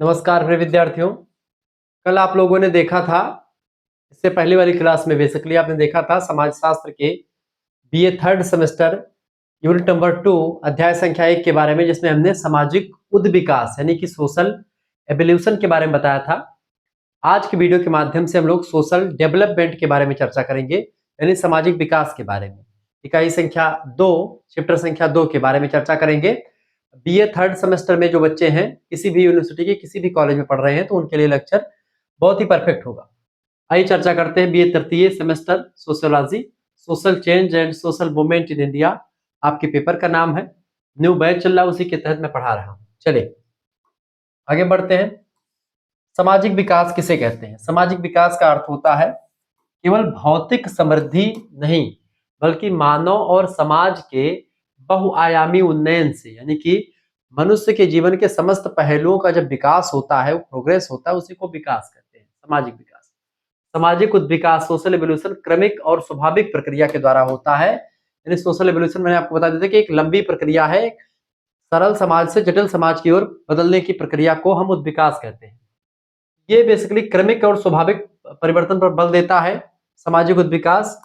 नमस्कार प्रिय विद्यार्थियों। कल आप लोगों ने देखा था, इससे पहले वाली क्लास में बेसिकली आपने देखा था समाज शास्त्र के BA third semester unit number 2 अध्याय संख्या 1 के बारे में, जिसमें हमने सामाजिक उद्विकास यानी कि सोशल एवोल्यूशन के बारे में बताया था। आज की वीडियो के माध्यम से हम लोग सोशल डेवलपमेंट के बारे में चर्चा करेंगे, यानी सामाजिक विकास के बारे में। इकाई संख्या 2 चैप्टर संख्या 2 के बारे में चर्चा करेंगे। बीए थर्ड सेमेस्टर में जो बच्चे हैं, किसी भी यूनिवर्सिटी के किसी भी कॉलेज में पढ़ रहे हैं, तो उनके लिए लेक्चर बहुत ही परफेक्ट होगा। आइए चर्चा करते हैं बीए तृतीय semester sociology, social change and social movement in India. आपके पेपर का नाम है, न्यू बैच चल रहा है, उसी के तहत मैं पढ़ा रहा हूँ। चलिए आगे बढ़ते हैं। सामाजिक विकास किसे कहते हैं? सामाजिक विकास का अर्थ होता है केवल भौतिक समृद्धि नहीं, बल्कि मानव और समाज के बहुआयामी उन्नयन से, यानी कि मनुष्य के जीवन के समस्त पहलुओं का जब विकास होता है, वो प्रोग्रेस होता है, उसी को विकास कहते हैं, सामाजिक विकास। सामाजिक उद्विकास सोशल एवोल्यूशन क्रमिक और स्वाभाविक प्रक्रिया के द्वारा होता है। यानी सोशल एवोल्यूशन मैंने आपको बता दिया था कि एक लंबी प्रक्रिया है, सरल समाज से जटिल समाज की ओर बदलने की प्रक्रिया को हम उद्विकास कहते हैं। ये बेसिकली क्रमिक और स्वाभाविक परिवर्तन पर बल देता है, सामाजिक उद्विकास।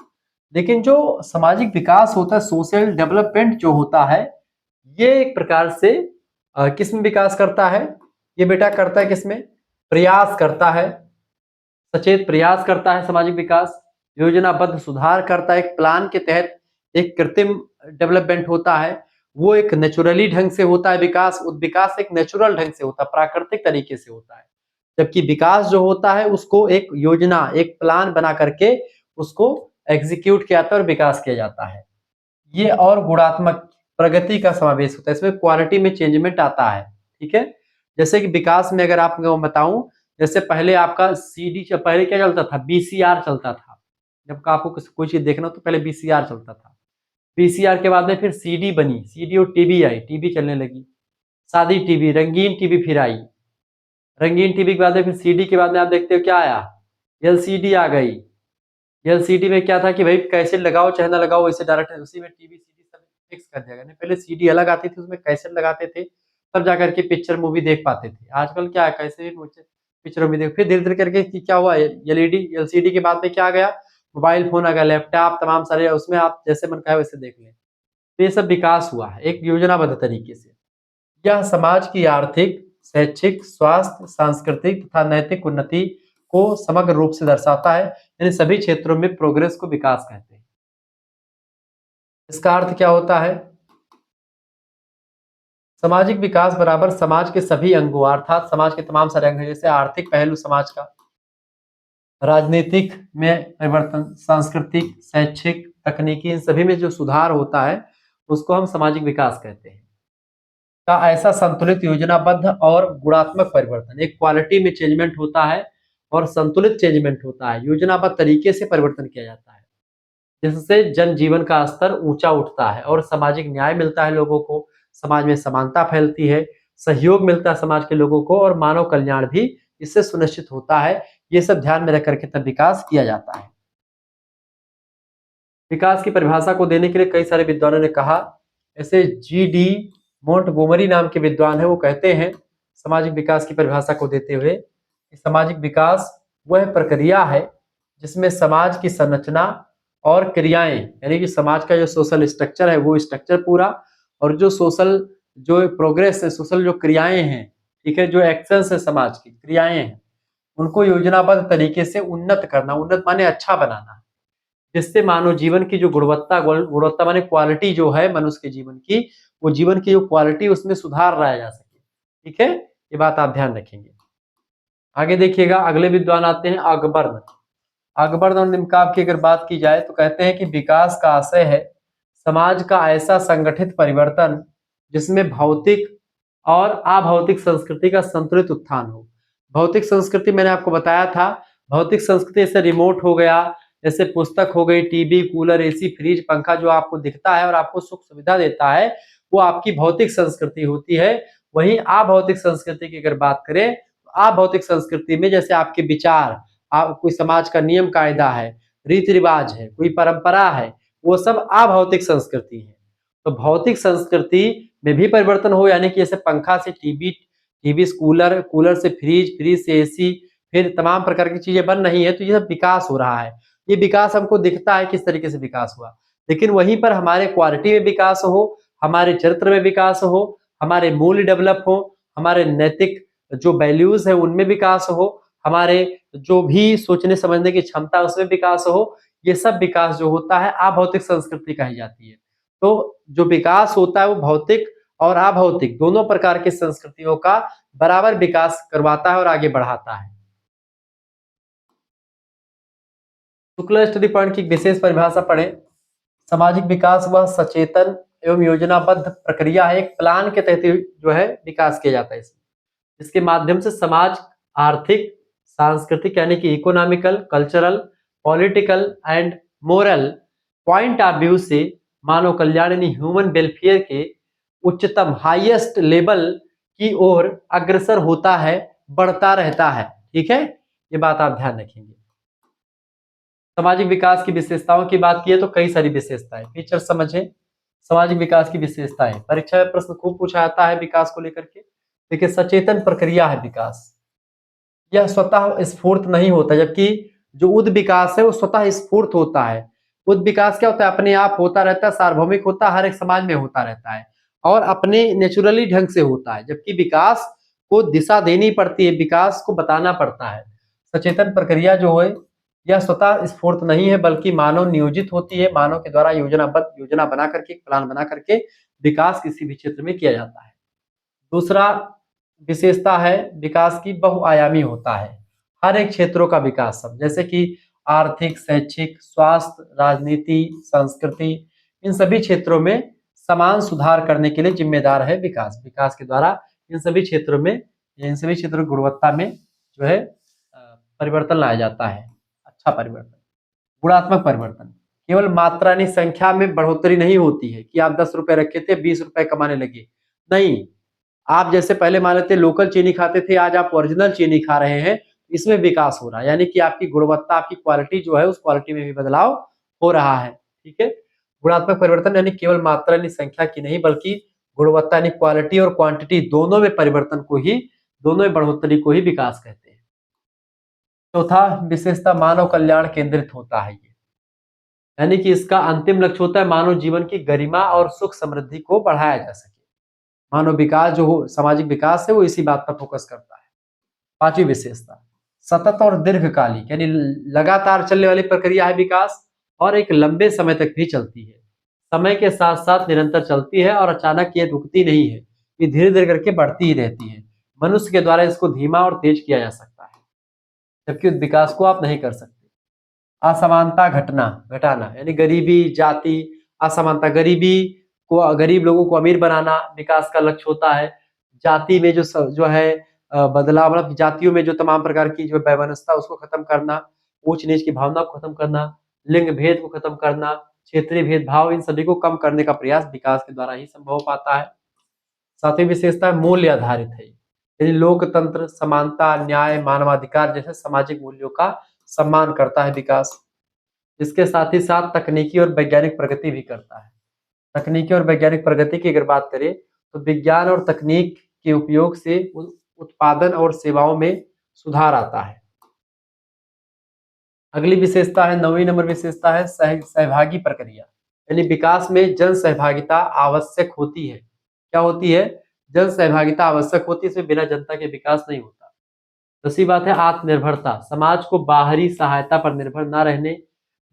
लेकिन जो सामाजिक विकास होता है, सोशल डेवलपमेंट जो होता है, ये एक प्रकार से किसमें विकास करता है? ये बेटा करता है किसमें? प्रयास करता है, सचेत प्रयास करता है सामाजिक विकास, योजनाबद्ध सुधार करता है, एक प्लान के तहत एक कृत्रिम डेवलपमेंट होता है, वो एक नेचुरली ढंग से होता है विकास। उद्विकास एक नेचुरल ढंग से होता है, प्राकृतिक तरीके से होता है। जबकि विकास जो होता है उसको एक योजना, एक प्लान बना करके उसको एग्जीक्यूट किया जाता है और विकास किया जाता है। ये और गुणात्मक प्रगति का समावेश होता है, इसमें क्वालिटी में चेंजमेंट आता है। ठीक है, जैसे कि विकास में अगर आपको बताऊं, जैसे पहले आपका सीडी, पहले क्या चलता था? बीसीआर चलता था। जब आपको कोई चीज देखना हो तो पहले बीसीआर चलता था। बीसीआर के बाद में फिर सीडी बनी, सीडी और टीवी आई, टीवी चलने लगी, सादी टीवी, रंगीन टीवी फिर आई। रंगीन टीवी के बाद में फिर सीडी के बाद में आप देखते हो क्या आया? एलसीडी आ गई। एलसीडी में क्या था कि भाई कैसेट लगाओ चाहे ना लगाओ, वैसे डायरेक्ट उसी में टीवी सीडी सब फिक्स कर दिया गया। पहले सीडी अलग आती थी, उसमें कैसेट लगाते थे, तब जाकर के पिक्चर मूवी देख पाते थे। आजकल क्या है, कैसे पिक्चर मूवी देख, फिर धीरे धीरे करके क्या हुआ, एलईडी एलसीडी के बाद में क्या आ गया? मोबाइल फोन आ गया, लैपटॉप, तमाम सारे, उसमें आप जैसे मन कहे वैसे देख लें। तो ये सब विकास हुआ है एक योजनाबद्ध तरीके से। यह समाज की आर्थिक, शैक्षिक, स्वास्थ्य, सांस्कृतिक तथा नैतिक उन्नति को समग्र रूप से दर्शाता है। यानी सभी क्षेत्रों में प्रोग्रेस को विकास कहते हैं। इसका अर्थ क्या होता है? सामाजिक विकास बराबर समाज के सभी अंगों, अर्थात समाज के तमाम सारे अंग, जैसे आर्थिक पहलू समाज का, राजनीतिक में परिवर्तन, सांस्कृतिक, शैक्षिक, तकनीकी, इन सभी में जो सुधार होता है उसको हम सामाजिक विकास कहते हैं। का ऐसा संतुलित, योजनाबद्ध और गुणात्मक परिवर्तन, एक क्वालिटी में चेंजमेंट होता है और संतुलित चेंजमेंट होता है, योजनाबद्ध तरीके से परिवर्तन किया जाता है, जिससे जनजीवन का स्तर ऊंचा उठता है और सामाजिक न्याय मिलता है लोगों को, समाज में समानता फैलती है, सहयोग मिलता है समाज के लोगों को, और मानव कल्याण भी इससे सुनिश्चित होता है। ये सब ध्यान में रख करके तब विकास किया जाता है। विकास की परिभाषा को देने के लिए कई सारे विद्वानों ने कहा, ऐसे जी.डी. मोंटगोमरी नाम के विद्वान है, वो कहते हैं सामाजिक विकास की परिभाषा को देते हुए कि सामाजिक विकास वह प्रक्रिया है जिसमें समाज की संरचना और क्रियाएं, यानी कि समाज का जो सोशल स्ट्रक्चर है वो स्ट्रक्चर पूरा, और जो सोशल जो प्रोग्रेस है, सोशल जो क्रियाएं हैं, ठीक है, जो एक्शंस है, समाज की क्रियाएं हैं, उनको योजनाबद्ध तरीके से उन्नत करना। उन्नत माने अच्छा बनाना, जिससे मानव जीवन की जो गुणवत्ता, गुणवत्ता माने क्वालिटी जो है मनुष्य के जीवन की, वो जीवन की जो क्वालिटी उसमें सुधार लाया जा सके। ठीक है, ये बात आप ध्यान रखेंगे। आगे देखिएगा, अगले विद्वान आते हैं अकबर्न। अकबर्न और निमकाब की अगर बात की जाए तो कहते हैं कि विकास का आशय है समाज का ऐसा संगठित परिवर्तन जिसमें भौतिक और अभौतिक संस्कृति का संतुलित उत्थान हो। भौतिक संस्कृति मैंने आपको बताया था, भौतिक संस्कृति जैसे रिमोट हो गया, जैसे पुस्तक हो गई, टीवी, कूलर, एसी, फ्रिज, पंखा, जो आपको दिखता है और आपको सुख सुविधा देता है, वो आपकी भौतिक संस्कृति होती है। वहीं अभौतिक संस्कृति की अगर बात करें तो अभौतिक संस्कृति में जैसे आपके विचार, आप कोई समाज का नियम कायदा है, रीति रिवाज है, कोई परंपरा है, वो सब अभौतिक संस्कृति है। तो भौतिक संस्कृति में भी परिवर्तन हो, यानी कि जैसे पंखा से टीवी, टीवी से कूलर, कूलर से फ्रिज, फ्रिज से एसी, फिर तमाम प्रकार की चीजें बन रही है, तो ये सब विकास हो रहा है। ये विकास हमको दिखता है किस तरीके से विकास हुआ, लेकिन वहीं पर हमारे क्वालिटी में विकास हो, हमारे चरित्र में विकास हो, हमारे मूल्य डेवलप हो, हमारे नैतिक जो वैल्यूज है उनमें विकास हो, हमारे जो भी सोचने समझने की क्षमता उसमें विकास हो, ये सब विकास जो होता है अभौतिक संस्कृति कही जाती है। तो जो विकास होता है वो भौतिक और अभौतिक दोनों प्रकार की संस्कृतियों का बराबर विकास करवाता है और आगे बढ़ाता है। शुक्ला स्टडी पॉइंट की विशेष परिभाषा पढ़ें। सामाजिक विकास वह सचेतन एवं योजनाबद्ध प्रक्रिया है, एक प्लान के तहत जो है विकास किया जाता है इसमें, इसके माध्यम से समाज आर्थिक, सांस्कृतिक यानी कि economical, cultural, political and moral point of view से मानव कल्याण यानी ह्यूमन वेलफेयर के उच्चतम हाईएस्ट लेवल की ओर अग्रसर होता है, बढ़ता रहता है। ठीक है, ये बात आप ध्यान रखेंगे। सामाजिक विकास की विशेषताओं की बात की है तो कई सारी विशेषताएं, फीचर समझें। सामाजिक विकास की विशेषताएं, परीक्षा में प्रश्न खूब पूछा जाता है विकास को लेकर के। देखिए, सचेतन प्रक्रिया है विकास, यह स्वतः स्फूर्त नहीं होता, जबकि जो उद विकास है वो स्वतः स्फूर्त होता है। उद विकास क्या होता है, अपने आप होता रहता है, सार्वभौमिक होता है, हर एक समाज में होता रहता है और अपने नेचुरली ढंग से होता है, जबकि विकास को दिशा देनी पड़ती है, विकास को बताना पड़ता है। सचेतन प्रक्रिया जो है यह स्वतः स्फूर्त नहीं है, बल्कि मानव नियोजित होती है, मानव के द्वारा योजनाबद्ध योजना बना करके, प्लान बना करके विकास किसी भी क्षेत्र में किया जाता है। दूसरा विशेषता है विकास की बहुआयामी होता है, हर एक क्षेत्रों का विकास, सब जैसे कि आर्थिक, शैक्षिक, स्वास्थ्य, राजनीति, संस्कृति, इन सभी क्षेत्रों में समान सुधार करने के लिए जिम्मेदार है विकास। विकास के द्वारा इन सभी क्षेत्रों में, इन सभी क्षेत्रों की गुणवत्ता में जो है परिवर्तन लाया जाता है, अच्छा परिवर्तन। गुणात्मक परिवर्तन, केवल मात्रा यानी संख्या में बढ़ोतरी नहीं होती है कि आप 10 रुपए रखे थे 20 रुपए कमाने लगे, नहीं। आप जैसे पहले मान लेते लोकल चीनी खाते थे, आज आप ओरिजिनल चीनी खा रहे हैं, इसमें विकास हो रहा है, यानी कि आपकी गुणवत्ता, आपकी क्वालिटी जो है उस क्वालिटी में भी बदलाव हो रहा है। ठीक है, गुणात्मक परिवर्तन यानी केवल मात्रा यानी संख्या की नहीं, बल्कि गुणवत्ता यानी क्वालिटी और क्वांटिटी दोनों में परिवर्तन को ही, दोनों में बढ़ोतरी को ही विकास कहते हैं। चौथा विशेषता मानव कल्याण केंद्रित होता है, ये यानी कि इसका अंतिम लक्ष्य होता है मानव जीवन की गरिमा और सुख समृद्धि को बढ़ाया जा सके। मानव विकास जो हो, सामाजिक विकास है, वो इसी बात पर फोकस करता है। पांचवी विशेषता सतत और दीर्घकालिक यानी लगातार चलने वाली प्रक्रिया है विकास, और एक लंबे समय तक भी चलती है, समय के साथ साथ निरंतर चलती है और अचानक ये रुकती नहीं है, ये धीरे धीरे करके बढ़ती ही रहती है। मनुष्य के द्वारा इसको धीमा और तेज किया जा सकता है, जबकि उस विकास को आप नहीं कर सकते। असमानता घटाना यानी गरीबी, जाति, असमानता, गरीबी को, गरीब लोगों को अमीर बनाना विकास का लक्ष्य होता है। जाति में जो है बदलाव, मतलब जातियों में जो तमाम प्रकार की जो वैमनस्यता उसको खत्म करना, ऊंच नीच की भावना को खत्म करना, लिंग भेद को खत्म करना, क्षेत्रीय भेदभाव, इन सभी को कम करने का प्रयास विकास के द्वारा ही संभव हो पाता है। सातवीं विशेषता मूल्य आधारित है, यानी लोकतंत्र, समानता, न्याय, मानवाधिकार जैसे सामाजिक मूल्यों का सम्मान करता है विकास। इसके साथ ही साथ तकनीकी और वैज्ञानिक प्रगति भी करता है। तकनीकी और वैज्ञानिक प्रगति की अगर बात करें तो विज्ञान और तकनीक के उपयोग से उत्पादन और सेवाओं में सुधार आता है। अगली विशेषता है, 9वीं नंबर विशेषता है सहभागी प्रक्रिया, यानी विकास में जन सहभागिता आवश्यक होती है। क्या होती है? जन सहभागिता आवश्यक होती है, इसमें बिना जनता के विकास नहीं होता। दूसरी बात है आत्मनिर्भरता, समाज को बाहरी सहायता पर निर्भर न रहने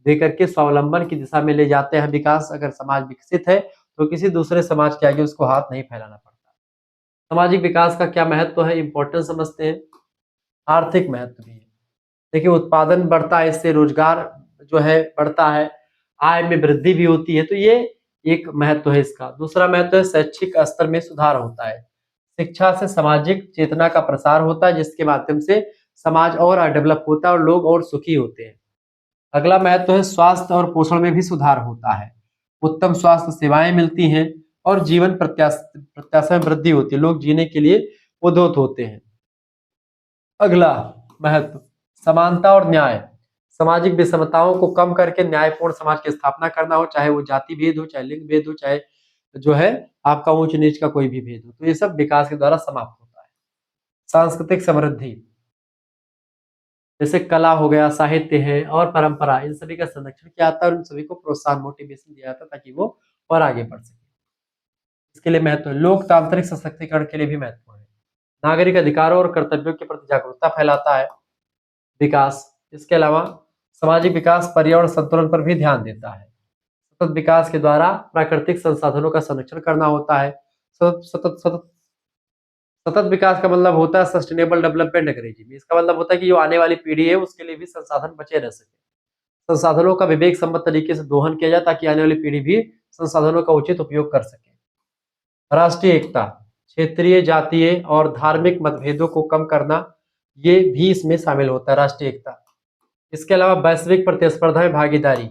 देकर के स्वावलंबन की दिशा में ले जाते हैं विकास। अगर समाज विकसित है तो किसी दूसरे समाज के आगे उसको हाथ नहीं फैलाना पड़ता। सामाजिक विकास का क्या महत्व है, इंपॉर्टेंस समझते हैं। आर्थिक महत्व भी है, देखिए उत्पादन बढ़ता है, इससे रोजगार जो है बढ़ता है, आय में वृद्धि भी होती है, तो ये एक महत्व है इसका। दूसरा महत्व है शैक्षिक स्तर में सुधार होता है, शिक्षा से सामाजिक चेतना का प्रसार होता है, जिसके माध्यम से समाज और डेवलप होता है और लोग और सुखी होते हैं। अगला महत्व है स्वास्थ्य और पोषण में भी सुधार होता है, उत्तम स्वास्थ्य सेवाएं मिलती हैं और जीवन प्रत्याशा में वृद्धि होती है, लोग जीने के लिए उद्युक्त होते हैं। अगला महत्व समानता और न्याय, सामाजिक विषमताओं को कम करके न्यायपूर्ण समाज की स्थापना करना हो, चाहे वो जाति भेद हो, चाहे लिंग भेद हो, चाहे जो है आपका ऊंच नीच का कोई भी भेद हो, तो ये सब विकास के द्वारा समाप्त होता है। सांस्कृतिक समृद्धि, जैसे कला हो गया, साहित्य है और परंपरा, इन सभी का संरक्षण किया जाता है और उन सभी को प्रोत्साहन, मोटिवेशन दिया जाता है ताकि वो और आगे बढ़ सके। इसके लिए महत्व है, लोकतांत्रिक सशक्तिकरण के लिए भी महत्वपूर्ण है, नागरिक अधिकारों और कर्तव्यों के प्रति जागरूकता फैलाता है। विकास, इसके अलावा सामाजिक विकास, पर्यावरण संतुलन पर भी ध्यान देता है। सतत विकास के द्वारा प्राकृतिक संसाधनों का संरक्षण करना होता है। सतत सतत सतत सतत विकास का मतलब होता है सस्टेनेबल डेवलपमेंट अंग्रेजी में। इसका मतलब होता है कि जो आने वाली पीढ़ी है उसके लिए भी संसाधन बचे रह सके, संसाधनों का विवेक सम्मत तरीके से दोहन किया जाए ताकि आने वाली पीढ़ी भी संसाधनों का उचित उपयोग कर सके। राष्ट्रीय एकता, क्षेत्रीय, जातीय और धार्मिक मतभेदों को कम करना, ये भी इसमें शामिल होता है, राष्ट्रीय एकता। इसके अलावा वैश्विक प्रतिस्पर्धा में भागीदारी,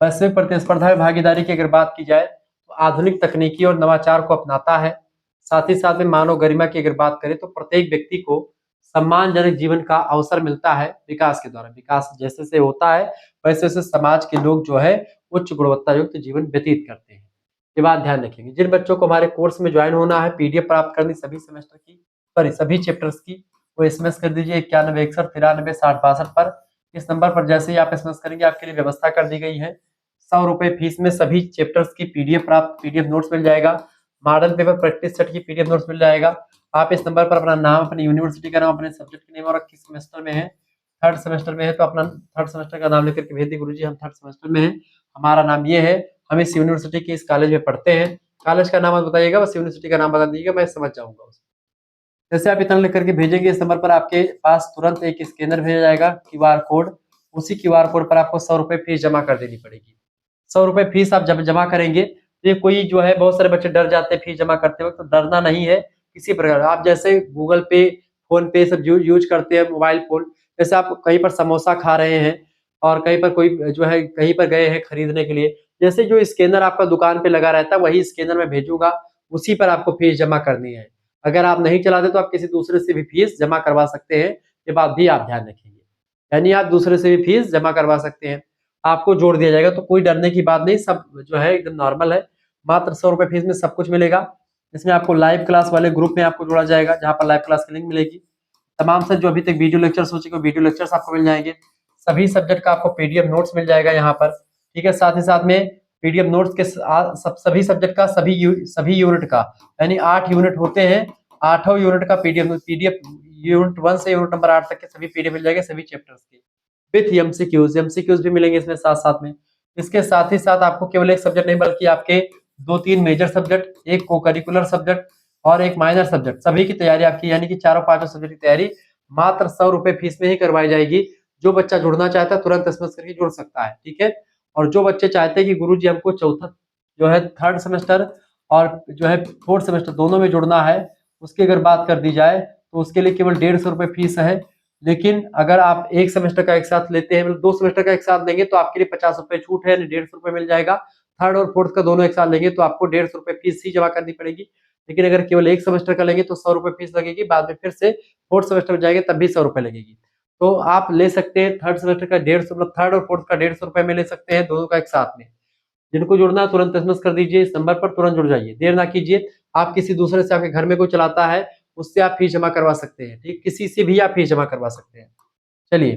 वैश्विक प्रतिस्पर्धा में भागीदारी की अगर बात की जाए तो आधुनिक तकनीकी और नवाचार को अपनाता है। साथ ही साथ में मानव गरिमा की अगर बात करें तो प्रत्येक व्यक्ति को सम्मानजनक जीवन का अवसर मिलता है विकास के द्वारा। विकास जैसे से होता है वैसे वैसे समाज के लोग जो है उच्च गुणवत्ता युक्त जीवन व्यतीत करते हैं। ये बात ध्यान रखेंगे। जिन बच्चों को हमारे कोर्स में ज्वाइन होना है, पीडीएफ प्राप्त करनी सभी सेमेस्टर की, सॉरी सभी चैप्टर्स की, वो एसएमएस कर दीजिए 9161936062 पर। इस नंबर पर जैसे ही आप एसएमएस करेंगे आपके लिए व्यवस्था कर दी गई है। 100 रुपए फीस में सभी चैप्टर्स की पीडीएफ नोट्स मिल जाएगा, मॉडल पेपर प्रैक्टिस सेट की पीडीएफ नोट्स मिल जाएगा। आप इस नंबर पर अपना नाम, अपनी यूनिवर्सिटी का नाम, अपने सब्जेक्ट का नेम और किस सेमेस्टर में है, थर्ड सेमेस्टर में है तो अपना थर्ड सेमेस्टर का नाम लेकर के भेज दी, गुरुजी हम थर्ड सेमेस्टर में है, हमारा नाम ये है, हम इस यूनिवर्सिटी के इस कॉलेज में पढ़ते हैं। कॉलेज का नाम मत बताइएगा, बस यूनिवर्सिटी का नाम बता दीजिएगा, मैं समझ जाऊंगा उसको। जैसे आप इतना लिख करके भेजेंगे इस नंबर पर आपके पास तुरंत एक स्कैनर भेजा जाएगा, क्यूआर कोड। उसी क्यूआर कोड पर आपको 100 रुपए फीस जमा कर देनी पड़ेगी। 100 रुपए फीस आप जब जमा करेंगे तो ये कोई जो है, बहुत सारे बच्चे डर जाते हैं फीस जमा करते वक्त, तो डरना नहीं है किसी प्रकार। आप जैसे गूगल पे, फोन पे सब यूज करते हैं मोबाइल फोन, जैसे आप कहीं पर समोसा खा रहे हैं और कहीं पर कोई जो है कहीं पर गए हैं खरीदने के लिए, जैसे जो स्कैनर आपका दुकान पे लगा रहता है वही स्कैनर मैं भेजूंगा, उसी पर आपको फीस जमा करनी है। अगर आप नहीं चलाते तो आप किसी दूसरे से भी फीस जमा करवा सकते हैं, ये बात भी आप ध्यान रखेंगे। यानी आप दूसरे से भी फीस जमा करवा सकते हैं, आपको जोड़ दिया जाएगा, तो कोई डरने की बात नहीं, सब जो है एकदम नॉर्मल है। मात्र 100 रुपए फीस में सब कुछ मिलेगा। इसमें आपको लाइव क्लास वाले ग्रुप में आपको जोड़ा जाएगा, जहाँ पर लाइव क्लास की लिंक मिलेगी। तमाम से जो अभी तक वीडियो लेक्चर्स हो चुके वीडियो लेक्चर्स आपको मिल जाएंगे। सभी सब्जेक्ट का आपको पीडीएफ नोट्स मिल जाएगा यहाँ पर, ठीक है। साथ ही साथ में पीडीएफ नोट्स के सभी सब्जेक्ट का सभी यूनिट का, यानी 8 यूनिट होते हैं, 8 यूनिट का पीडीएफ यूनिट 1 से यूनिट नंबर 8 तक के सभी पीडीएफ मिल जाएंगे सभी चैप्टर्स के, विथ एमसीक्यूज भी मिलेंगे इसमें साथ साथ में। इसके साथ ही साथ आपको केवल एक सब्जेक्ट नहीं बल्कि आपके 2-3 मेजर सब्जेक्ट, एक को करिकुलर सब्जेक्ट और एक माइनर सब्जेक्ट, सभी की तैयारी आपकी, यानी कि चारों पांचों सब्जेक्ट की तैयारी मात्र 100 रुपए फीस में ही करवाई जाएगी। जो बच्चा जुड़ना चाहता है तुरंत एसएमएस करके जुड़ सकता है, ठीक है। और जो बच्चे चाहते हैं कि गुरुजी हमको चौथा जो है थर्ड सेमेस्टर और जो है फोर्थ सेमेस्टर दोनों में जुड़ना है, उसकी अगर बात कर दी जाए तो उसके लिए केवल 150 रुपए फीस है। लेकिन अगर आप एक सेमेस्टर का एक साथ लेते हैं, मतलब 2 सेमेस्टर का एक साथ लेंगे तो आपके लिए 50 रुपए छूट है, 150 रुपए मिल जाएगा। थर्ड और फोर्थ का दोनों एक साथ लेंगे तो आपको 150 रुपए फीस ही जमा करनी पड़ेगी। लेकिन अगर केवल एक सेमेस्टर का लेंगे तो 100 रुपए फीस लगेगी, बाद में फिर से फोर्थ सेमेस्टर में जाएंगे तब भी 100 रुपए लगेगी। तो आप ले सकते हैं थर्ड सेमेस्टर का 150, मतलब थर्ड और फोर्थ का 150 रुपए में ले सकते हैं, दोनों का एक साथ में। जिनको जुड़ना है तुरंत एसएमएस कर दीजिए, इस नंबर पर तुरंत जुड़ जाइए, देर ना कीजिए। आप किसी दूसरे से, आपके घर में कोई चलाता है उससे आप फीस जमा करवा सकते हैं, ठीक, किसी से भी आप फीस जमा करवा सकते हैं। चलिए,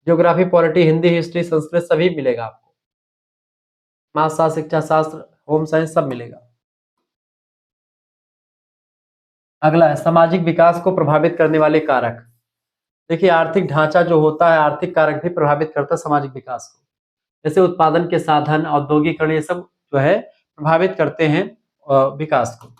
geography, polity, Hindi, history, Sanskrit सभी मिलेगा आपको, समाजशास्त्र, शिक्षा शास्त्र, होम साइंस सब मिलेगा। अगला है सामाजिक विकास को प्रभावित करने वाले कारक। देखिए, आर्थिक ढांचा जो होता है, आर्थिक कारक भी प्रभावित करता है सामाजिक विकास को। जैसे उत्पादन के साधन, औद्योगिकरण, ये सब जो है प्रभावित करते हैं विकास को।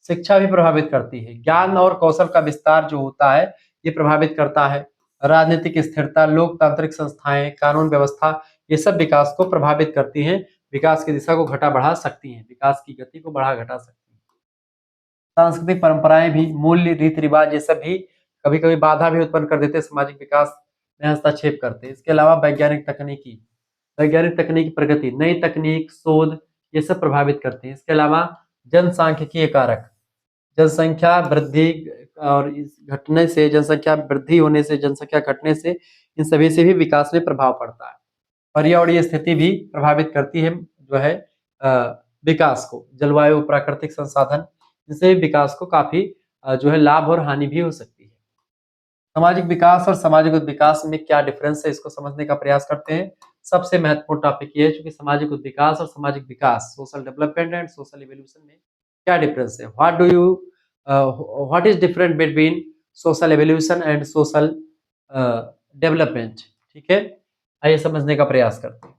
शिक्षा भी प्रभावित करती है, ज्ञान और कौशल का विस्तार जो होता है ये प्रभावित करता है। राजनीतिक स्थिरता, लोकतांत्रिक संस्थाएं, कानून व्यवस्था, ये सब विकास को प्रभावित करती हैं, विकास की दिशा को घटा बढ़ा सकती हैं, विकास की गति को बढ़ा घटा सकती हैं। सांस्कृतिक परंपराएं भी, मूल्य, रीति रिवाज, ये सब भी कभी कभी बाधा भी उत्पन्न कर देते हैं, सामाजिक विकास में हस्तक्षेप करते हैं। इसके अलावा वैज्ञानिक तकनीकी प्रगति, नई तकनीक, शोध, ये सब प्रभावित करते हैं। इसके अलावा जनसांख्यिकीय कारक, जनसंख्या वृद्धि और इस घटने से, जनसंख्या वृद्धि होने से, जनसंख्या घटने से, इन सभी से भी विकास में प्रभाव पड़ता है। पर्यावरणीय स्थिति भी प्रभावित करती है जो है विकास को, जलवायु, प्राकृतिक संसाधन, इनसे भी विकास को काफी जो है लाभ और हानि भी हो सकती है। सामाजिक विकास और सामाजिक उद्विकास में क्या डिफरेंस है, इसको समझने का प्रयास करते हैं। सबसे महत्वपूर्ण टॉपिक ये है, क्योंकि सामाजिक उद्विकास और सामाजिक विकास, social development and social evolution में क्या डिफरेंस है। What is different between social evolution and social development. ठीक है, आइए समझने का प्रयास करते हैं।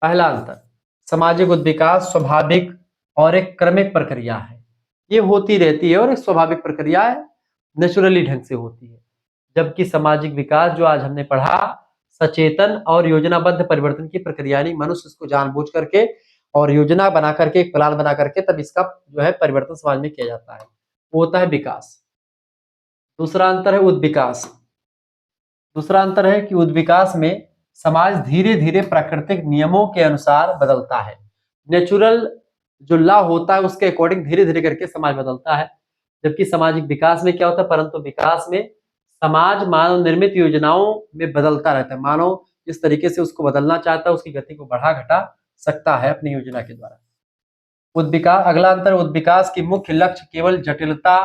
पहला अंतर, सामाजिक उद्विकास स्वाभाविक और एक क्रमिक प्रक्रिया है, ये होती रहती है और एक स्वाभाविक प्रक्रिया है, नेचुरली ढंग से होती है। जबकि सामाजिक विकास जो आज हमने पढ़ा, सचेतन और योजनाबद्ध परिवर्तन की प्रक्रिया, यानी मनुष्य इसको जानबूझ करके और योजना बना करके, एक प्लान बना करके तब इसका जो है परिवर्तन समाज में किया जाता है, वो होता है विकास। दूसरा अंतर है उद्विकास। दूसरा अंतर है कि उद्विकास में समाज धीरे धीरे प्राकृतिक नियमों के अनुसार बदलता है, नेचुरल जो लॉ होता है उसके अकॉर्डिंग धीरे धीरे करके समाज बदलता है। जबकि सामाजिक विकास में क्या होता है, परंतु विकास में समाज मानव निर्मित योजनाओं में बदलता रहता है, मानव जिस तरीके से उसको बदलना चाहता है उसकी गति को बढ़ा घटा सकता है अपनी योजना के द्वारा। उद्विकास, अगला अंतर, उद्विकास की मुख्य लक्ष्य केवल जटिलता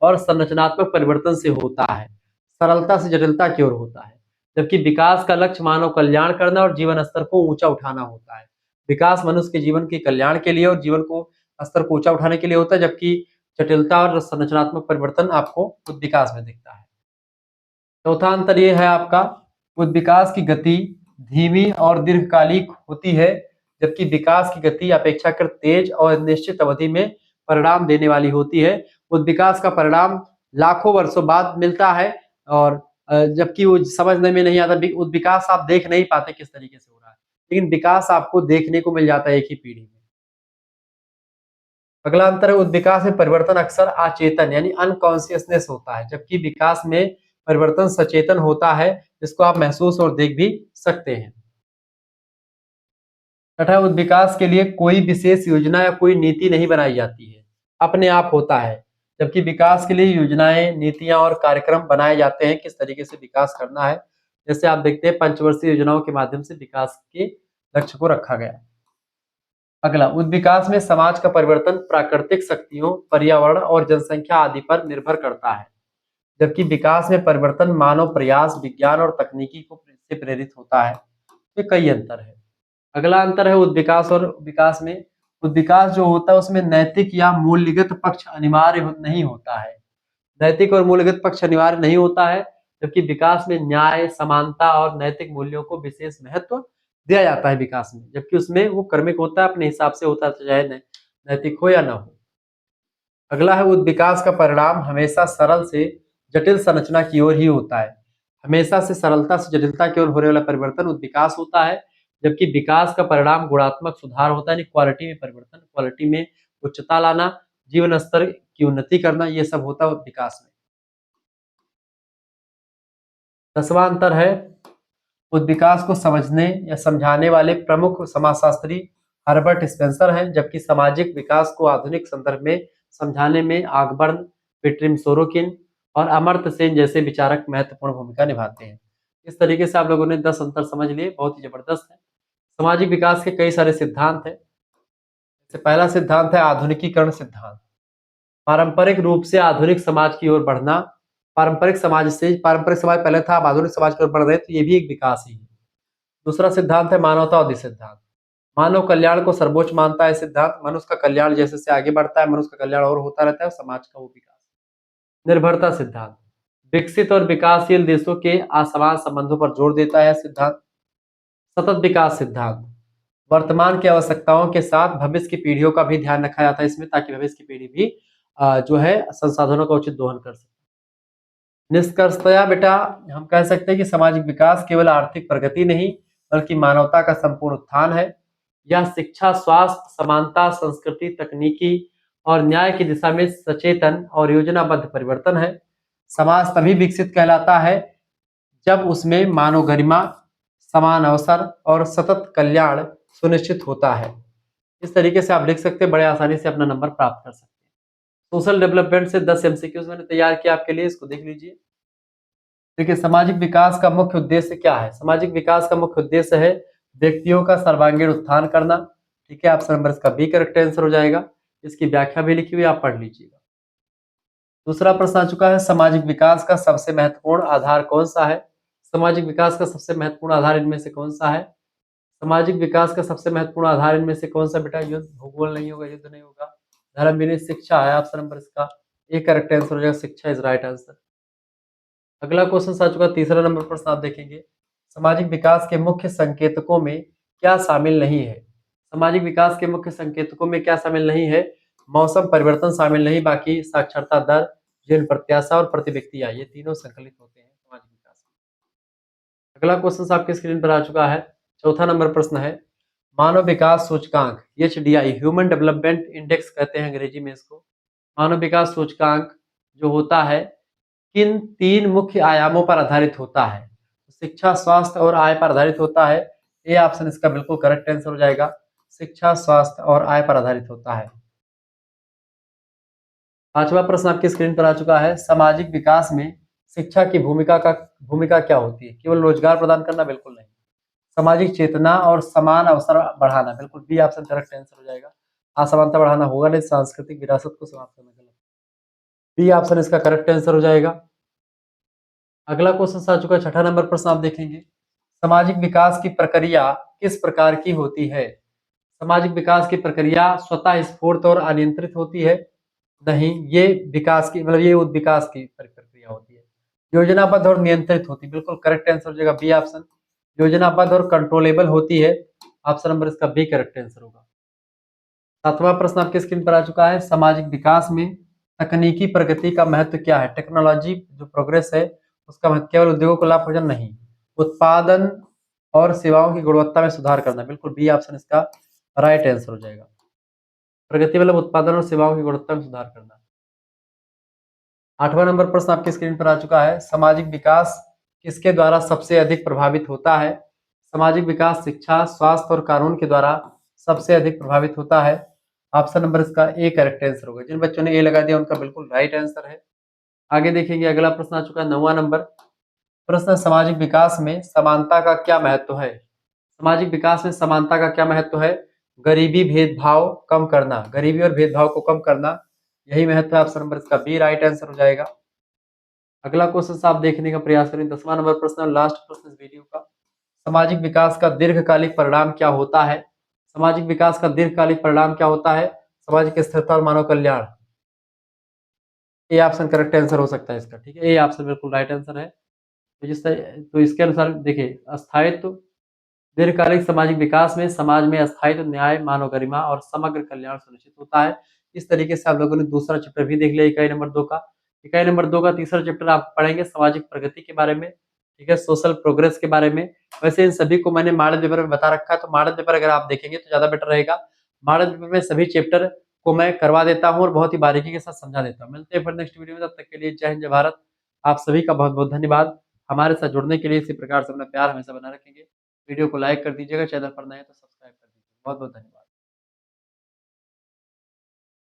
और संरचनात्मक परिवर्तन से होता है, सरलता से जटिलता की ओर होता है। जबकि विकास का लक्ष्य मानव कल्याण करना और जीवन स्तर को ऊंचा उठाना होता है। विकास मनुष्य के जीवन के कल्याण के लिए और जीवन को स्तर को ऊंचा उठाने के लिए होता है, जबकि जटिलता और संरचनात्मक परिवर्तन आपको उद्विकास में दिखता है। चौथा अंतर ये है आपका, उद्विकास की गति धीमी और दीर्घकालिक होती है, जबकि विकास की गति अपेक्षाकृत तेज और निश्चित अवधि में परिणाम देने वाली होती है। उद्विकास का परिणाम लाखों वर्षों बाद मिलता है और जबकि वो समझने में नहीं आता। उद्विकास आप देख नहीं पाते किस तरीके से हो रहा है, लेकिन विकास आपको देखने को मिल जाता है एक ही पीढ़ी में। अगला अंतर है, उद्विकास में परिवर्तन अक्सर अचेतन यानी अनकॉन्शियसनेस होता है, जबकि विकास में परिवर्तन सचेतन होता है, जिसको आप महसूस और देख भी सकते हैं। तथा उद्विकास के लिए कोई विशेष योजना या कोई नीति नहीं बनाई जाती है, अपने आप होता है। जबकि विकास के लिए योजनाएं, नीतियां और कार्यक्रम बनाए जाते हैं, किस तरीके से विकास करना है। जैसे आप देखते हैं पंचवर्षीय योजनाओं के माध्यम से विकास के लक्ष्य को रखा गया। अगला, उद्विकास में समाज का परिवर्तन प्राकृतिक शक्तियों, पर्यावरण और जनसंख्या आदि पर निर्भर करता है, जबकि विकास में परिवर्तन मानव प्रयास, विज्ञान और तकनीकी को से प्रेरित होता है। तो कई अंतर है। अगला अंतर है उद्विकास और विकास में। उद्विकास जो होता है उसमें नैतिक या मूल्यगत पक्ष नहीं होता है, नैतिक और मूल्यगत पक्ष अनिवार्य नहीं होता है। जबकि विकास में न्याय, समानता और नैतिक मूल्यों को विशेष महत्व दिया जाता है विकास में, जबकि उसमें वो क्रमिक होता है, अपने हिसाब से होता है, चाहे नैतिक हो या ना हो। अगला है, उद्विकास का परिणाम हमेशा सरल से जटिल संरचना की ओर ही होता है, हमेशा से सरलता से जटिलता की ओर होने वाला परिवर्तन उद्विकास होता है। जबकि विकास का परिणाम गुणात्मक सुधार होता है, यानी क्वालिटी में परिवर्तन, क्वालिटी में उच्चता लाना, जीवन स्तर की उन्नति करना, ये सब होता है विकास में। 10वां अंतर है, उद्विकास को समझने या समझाने वाले प्रमुख समाजशास्त्री हर्बर्ट स्पेंसर हैं, जबकि सामाजिक विकास को आधुनिक संदर्भ में समझाने में आगबर्न, विट्रिम सोरोकिन और अमर्त्य सेन जैसे विचारक महत्वपूर्ण भूमिका निभाते हैं। इस तरीके से आप लोगों ने 10 अंतर समझ लिए, बहुत ही जबरदस्त है। सामाजिक विकास के कई सारे सिद्धांत हैं। पहला सिद्धांत है आधुनिकीकरण सिद्धांत, पारंपरिक रूप से आधुनिक समाज की ओर बढ़ना। पारंपरिक समाज पहले था, अब आधुनिक समाज की ओर बढ़ रहे हैं, तो ये भी एक विकास ही है। दूसरा सिद्धांत है मानवतावादी सिद्धांत, मानव कल्याण को सर्वोच्च मानता है सिद्धांत, मनुष्य का कल्याण जैसे से आगे बढ़ता है, मनुष्य का कल्याण और होता रहता है, समाज का वो विकास। निर्भरता सिद्धांत, विकसित और विकासशील देशों के असमान संबंधों पर जोर देता है सिद्धांत। सतत विकास सिद्धांत, वर्तमान की आवश्यकताओं के साथ भविष्य की पीढ़ियों का भी ध्यान रखा जाता है इसमें, ताकि भविष्य की पीढ़ी भी जो है संसाधनों का उचित दोहन कर सके। निष्कर्षतया बेटा हम कह सकते हैं कि सामाजिक विकास केवल आर्थिक प्रगति नहीं, बल्कि मानवता का संपूर्ण उत्थान है। यह शिक्षा, स्वास्थ्य, समानता, संस्कृति, तकनीकी और न्याय की दिशा में सचेतन और योजनाबद्ध परिवर्तन है। समाज तभी विकसित कहलाता है जब उसमें मानव गरिमा, समान अवसर और सतत कल्याण सुनिश्चित होता है। इस तरीके से आप लिख सकते हैं, बड़े आसानी से अपना नंबर प्राप्त कर सकते हैं। सोशल डेवलपमेंट से 10 एमसीक्यूज मैंने तैयार किया आपके लिए, इसको देख लीजिए। देखिए, सामाजिक विकास का मुख्य उद्देश्य क्या है। सामाजिक विकास का मुख्य उद्देश्य है व्यक्तियों का सर्वांगीण उत्थान करना। ठीक है, ऑप्शन नंबर इसका बी करेक्ट आंसर हो जाएगा। इसकी व्याख्या भी लिखी हुई, आप पढ़ लीजिएगा। दूसरा प्रश्न आ चुका है, सामाजिक विकास का सबसे महत्वपूर्ण आधार कौन सा है? सामाजिक विकास का सबसे महत्वपूर्ण आधार इनमें से कौन सा है? सामाजिक विकास का सबसे महत्वपूर्ण आधार इनमें से कौन सा बेटा? युद्ध, भूगोल नहीं होगा, युद्ध नहीं होगा, धर्म भी नहीं, शिक्षा है। ऑप्शन नंबर इसका ए करेक्ट आंसर हो जाएगा, शिक्षा इज राइट आंसर। अगला क्वेश्चन आ चुका, तीसरा नंबर प्रश्न आप देखेंगे, सामाजिक विकास के मुख्य संकेतकों में क्या शामिल नहीं है? सामाजिक विकास के मुख्य संकेतकों में क्या शामिल नहीं है? मौसम परिवर्तन शामिल नहीं, बाकी साक्षरता दर, जीवन प्रत्याशा और प्रति व्यक्ति आय, ये तीनों संकलित होते हैं सामाजिक विकास में। अगला क्वेश्चन आपके स्क्रीन पर आ चुका है, चौथा नंबर प्रश्न है, मानव विकास सूचकांक HDI, ह्यूमन डेवलपमेंट इंडेक्स कहते हैं अंग्रेजी में इसको। मानव विकास सूचकांक जो होता है किन तीन मुख्य आयामों पर आधारित होता है? शिक्षा, स्वास्थ्य और आय पर आधारित होता है। ए ऑप्शन इसका बिल्कुल करेक्ट आंसर हो जाएगा, शिक्षा, स्वास्थ्य और आय पर आधारित होता है। पांचवा प्रश्न आपकी स्क्रीन पर आ चुका है, सामाजिक विकास में शिक्षा की भूमिका क्या होती है? केवल रोजगार प्रदान करना? बिल्कुल नहीं। सामाजिक चेतना और समान अवसर बढ़ाना? बिल्कुल बी ऑप्शन करेक्ट आंसर हो जाएगा। असमानता बढ़ाना होगा नहीं, सांस्कृतिक विरासत को समाप्त करना गलत। बी ऑप्शन इसका करेक्ट आंसर हो जाएगा। अगला क्वेश्चन आ चुका है, छठा नंबर प्रश्न आप देखेंगे, सामाजिक विकास की प्रक्रिया किस प्रकार की होती है? सामाजिक विकास की प्रक्रिया स्वतः स्फूर्त और अनियंत्रित होती है? नहीं, ये विकास की मतलब ये विकास की प्रक्रिया होती है। योजनाबद्ध और नियंत्रित होती है, बिल्कुल करेक्ट आंसर हो जाएगा बी ऑप्शन। योजनाबद्ध और कंट्रोलेबल होती है, ऑप्शन नंबर इसका बी करेक्ट आंसर होगा। सातवां प्रश्न आपके स्क्रीन पर आ चुका है, सामाजिक विकास में तकनीकी प्रगति का महत्व क्या है? टेक्नोलॉजी जो प्रोग्रेस है उसका महत्व केवल उद्योगों को लाभ पहुंचाना? नहीं, उत्पादन और सेवाओं की गुणवत्ता में सुधार करना, बिल्कुल बी ऑप्शन इसका राइट आंसर हो जाएगा। प्रगति मतलब उत्पादन और सेवाओं की गुणवत्ता में सुधार करना। आठवां नंबर प्रश्न आपकी स्क्रीन पर आ चुका है, सामाजिक विकास किसके द्वारा सबसे अधिक प्रभावित होता है? सामाजिक विकास शिक्षा, स्वास्थ्य और कानून के द्वारा सबसे अधिक प्रभावित होता है, ऑप्शन नंबर इसका ए करेक्ट आंसर होगा। जिन बच्चों ने ए लगा दिया उनका बिल्कुल राइट आंसर है। आगे देखेंगे, अगला प्रश्न आ चुका है, 9वां नंबर प्रश्न, सामाजिक विकास में समानता का क्या महत्व है? सामाजिक विकास में समानता का क्या महत्व है? गरीबी, भेदभाव कम करना, गरीबी और भेदभाव को कम करना, यही महत्व है। ऑप्शन नंबर इसका बी राइट आंसर हो जाएगा। अगला क्वेश्चन आप देखने का प्रयास करें, 10वां नंबर प्रश्न, लास्ट प्रश्न इस वीडियो का, सामाजिक विकास का दीर्घकालिक परिणाम क्या होता है? सामाजिक विकास का दीर्घकालिक परिणाम क्या होता है? सामाजिक स्थिरता और मानव कल्याण, ए ऑप्शन करेक्ट आंसर हो सकता है इसका, ठीक है, ए ऑप्शन बिल्कुल राइट आंसर है। तो इसके अनुसार देखिए, स्थायित्व, दीर्घकालिक सामाजिक विकास में समाज में स्थायित्व, न्याय, मानव गरिमा और समग्र कल्याण सुनिश्चित होता है। इस तरीके से आप लोगों ने दूसरा चैप्टर भी देख लिया इकाई नंबर 2 का। इकाई नंबर 2 का तीसरा चैप्टर आप पढ़ेंगे सामाजिक प्रगति के बारे में, ठीक है, सोशल प्रोग्रेस के बारे में। वैसे इन सभी को मैंने मॉडल पेपर में बता रखा है, तो मॉडल पेपर अगर आप देखेंगे तो ज्यादा बेटर रहेगा। मॉडल पेपर में सभी चैप्टर को मैं करवा देता हूँ और बहुत ही बारीकी के साथ समझा देता हूँ। मिलते हैं फिर नेक्स्ट वीडियो में, तब तक के लिए जय हिंद, जय भारत। आप सभी का बहुत बहुत धन्यवाद। हमारे साथ जुड़ने के लिए इसी प्रकार से अपना प्यार हमेशा बना रखेंगे। वीडियो को लाइक कर दीजिएगा, चैनल पर नए हैं तो सब्सक्राइब कर दीजिएगा। बहुत बहुत धन्यवाद।